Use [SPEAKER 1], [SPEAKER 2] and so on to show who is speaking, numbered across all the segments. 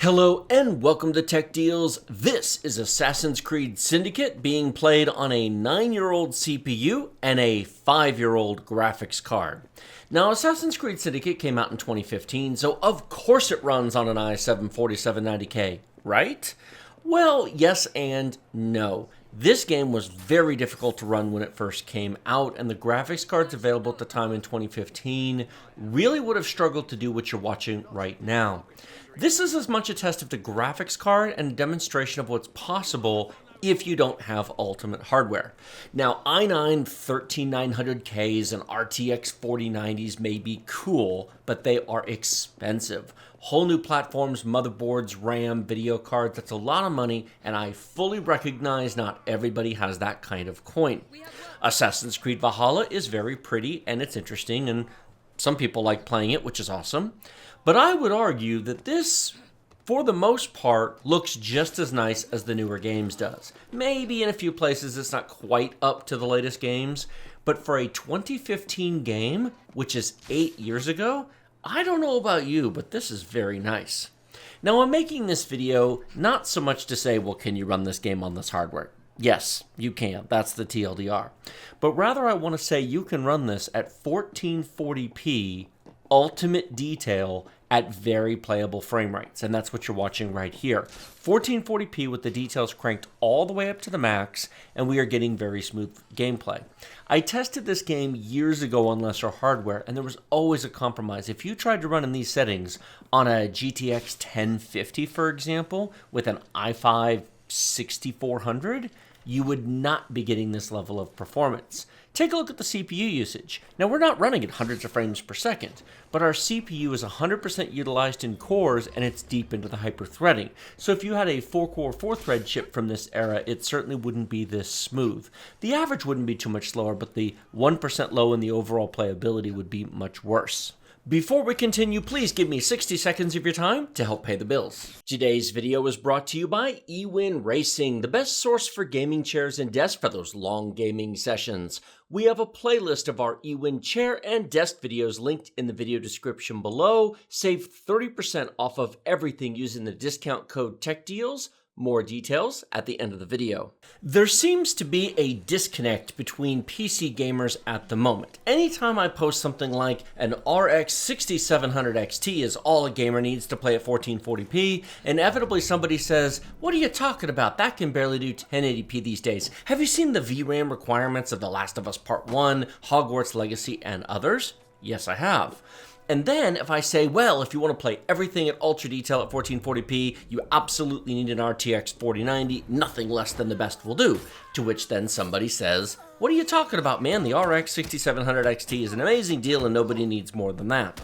[SPEAKER 1] Hello and welcome to Tech Deals. This is Assassin's Creed Syndicate being played on a 9-year-old CPU and a 5-year-old graphics card. Now, Assassin's Creed Syndicate came out in 2015, so of course it runs on an i7-4790K, right? Well, yes and no. This game was very difficult to run when it first came out, and the graphics cards available at the time in 2015 really would have struggled to do what you're watching right now. This is as much a test of the graphics card and a demonstration of what's possible if you don't have ultimate hardware. Now, i9 13900Ks and RTX 4090s may be cool, but they are expensive. Whole new platforms, motherboards, RAM, video cards, that's a lot of money, and I fully recognize not everybody has that kind of coin. Assassin's Creed Valhalla is very pretty and it's interesting, and some people like playing it, which is awesome. But I would argue that this, for the most part, looks just as nice as the newer games does. Maybe in a few places it's not quite up to the latest games, but for a 2015 game, which is 8 years ago, I don't know about you, but this is very nice. Now, I'm making this video not so much to say, well, can you run this game on this hardware? Yes, you can. That's the TLDR. But rather, I want to say you can run this at 1440p ultimate detail at very playable frame rates, and that's what you're watching right here. 1440p with the details cranked all the way up to the max, and we are getting very smooth gameplay. I tested this game years ago on lesser hardware, and there was always a compromise. If you tried to run in these settings on a GTX 1050, for example, with an i5 6400, you would not be getting this level of performance. Take a look at the CPU usage. Now, we're not running at hundreds of frames per second, but our CPU is 100% utilized in cores, and it's deep into the hyper-threading. So if you had a 4-core, 4-thread chip from this era, it certainly wouldn't be this smooth. The average wouldn't be too much slower, but the 1% low in the overall playability would be much worse. Before we continue, please give me 60 seconds of your time to help pay the bills. Today's video is brought to you by eWin Racing, the best source for gaming chairs and desks for those long gaming sessions. We have a playlist of our eWin chair and desk videos linked in the video description below. Save 30% off of everything using the discount code techdeals. More details at the end of the video. There seems to be a disconnect between PC gamers at the moment. Anytime I post something like an RX 6700 XT is all a gamer needs to play at 1440p, inevitably somebody says, what are you talking about? That can barely do 1080p these days. Have you seen the VRAM requirements of The Last of Us Part 1, Hogwarts Legacy, and others? Yes, I have. And then if I say, well, if you want to play everything at ultra detail at 1440p, you absolutely need an RTX 4090, nothing less than the best will do. To which then somebody says, what are you talking about, man? The RX 6700 XT is an amazing deal and nobody needs more than that.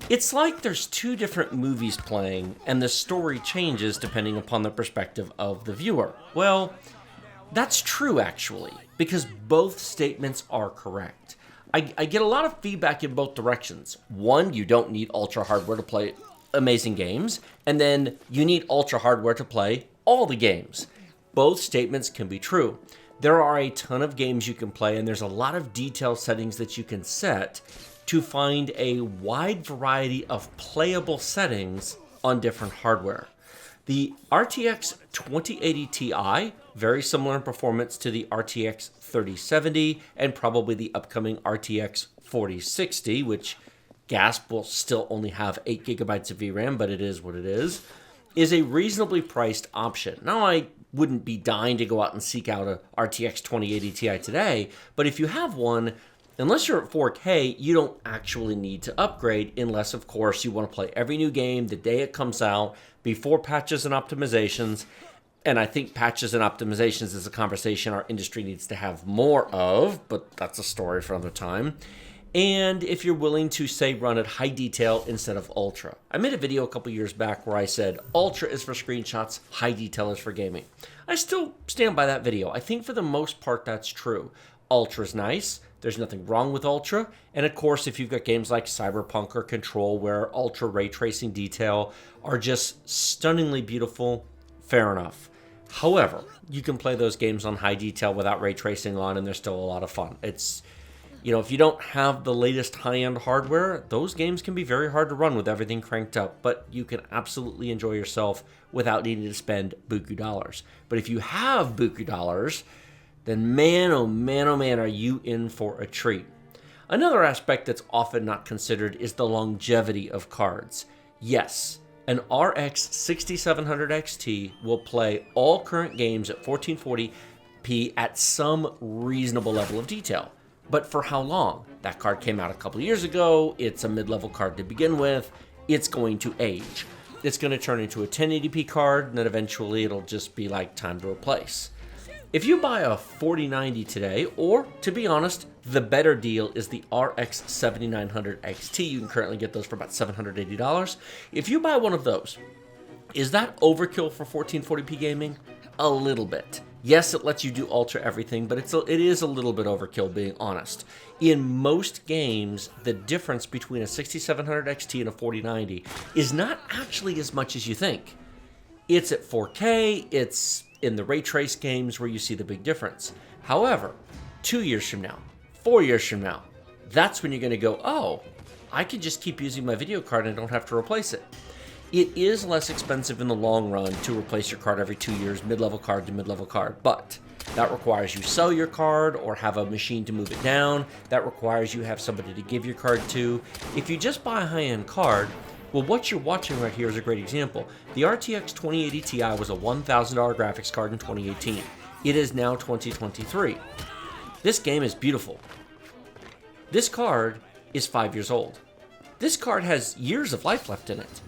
[SPEAKER 1] It's like there's two different movies playing and the story changes depending upon the perspective of the viewer. Well, that's true actually, because both statements are correct. I get a lot of feedback in both directions. One, you don't need ultra hardware to play amazing games, and then you need ultra hardware to play all the games. Both statements can be true. There are a ton of games you can play, and there's a lot of detail settings that you can set to find a wide variety of playable settings on different hardware. The RTX 2080 Ti, very similar in performance to the RTX 3070 and probably the upcoming RTX 4060, which, gasp, will still only have 8 gigabytes of VRAM, but it is what it is a reasonably priced option. Now, I wouldn't be dying to go out and seek out a RTX 2080 Ti today, but if you have one, unless you're at 4K, you don't actually need to upgrade unless, of course, you want to play every new game the day it comes out, before patches and optimizations. And I think patches and optimizations is a conversation our industry needs to have more of, but that's a story for another time. And if you're willing to, say, run at high detail instead of ultra. I made a video a couple years back where I said ultra is for screenshots, high detail is for gaming. I still stand by that video. I think for the most part that's true. Ultra is nice. There's nothing wrong with ultra. And of course, if you've got games like Cyberpunk or Control where ultra ray tracing detail are just stunningly beautiful, fair enough. However, you can play those games on high detail without ray tracing on and they're still a lot of fun. You know, if you don't have the latest high-end hardware, those games can be very hard to run with everything cranked up, but you can absolutely enjoy yourself without needing to spend buku dollars. But if you have buku dollars, then man, oh man, are you in for a treat. Another aspect that's often not considered is the longevity of cards. Yes, an RX 6700 XT will play all current games at 1440p at some reasonable level of detail. But for how long? That card came out a couple years ago, it's a mid-level card to begin with, it's going to age. It's going to turn into a 1080p card, and then eventually it'll just be like time to replace. If you buy a 4090 today, or to be honest, the better deal is the RX 7900 XT. You can currently get those for about $780. If you buy one of those, is that overkill for 1440p gaming? A little bit. Yes, it lets you do ultra everything, but it is a little bit overkill, being honest. In most games, the difference between a 6700 XT and a 4090 is not actually as much as you think. It's at 4K, it's in the ray trace games where you see the big difference. However, 2 years from now, 4 years from now, that's when you're going to go, oh, I can just keep using my video card and I don't have to replace it. It is less expensive in the long run to replace your card every 2 years, mid-level card to mid-level card, but that requires you sell your card or have a machine to move it down. That requires you have somebody to give your card to. If you just buy a high-end card, well, what you're watching right here is a great example. The RTX 2080 Ti was a $1,000 graphics card in 2018. It is now 2023. This game is beautiful. This card is 5 years old. This card has years of life left in it.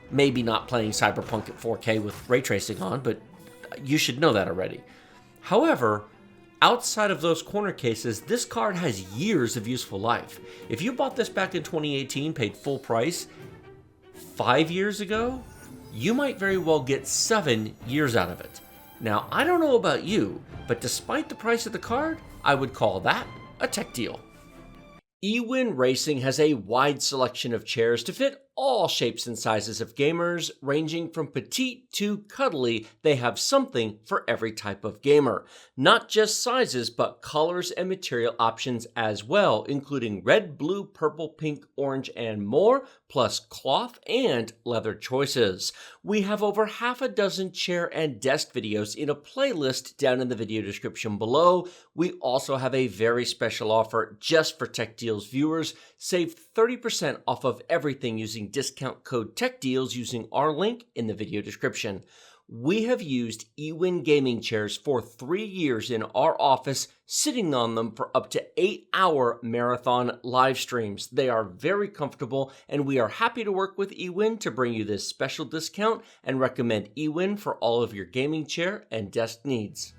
[SPEAKER 1] Maybe not playing Cyberpunk at 4K with ray tracing on, but you should know that already. However, outside of those corner cases, this card has years of useful life. If you bought this back in 2018, paid full price, 5 years ago, you might very well get 7 years out of it. Now, I don't know about you, but despite the price of the card, I would call that a tech deal. eWin Racing has a wide selection of chairs to fit all shapes and sizes of gamers, ranging from petite to cuddly. They have something for every type of gamer. Not just sizes, but colors and material options as well, including red, blue, purple, pink, orange, and more, plus cloth and leather choices. We have over half a dozen chair and desk videos in a playlist down in the video description below. We also have a very special offer just for Tech Deals viewers. Save 30% off of everything using discount code techdeals using our link in the video description. We have used eWin gaming chairs for 3 years in our office, sitting on them for up to 8-hour marathon live streams. They are very comfortable, and we are happy to work with eWin to bring you this special discount and recommend eWin for all of your gaming chair and desk needs.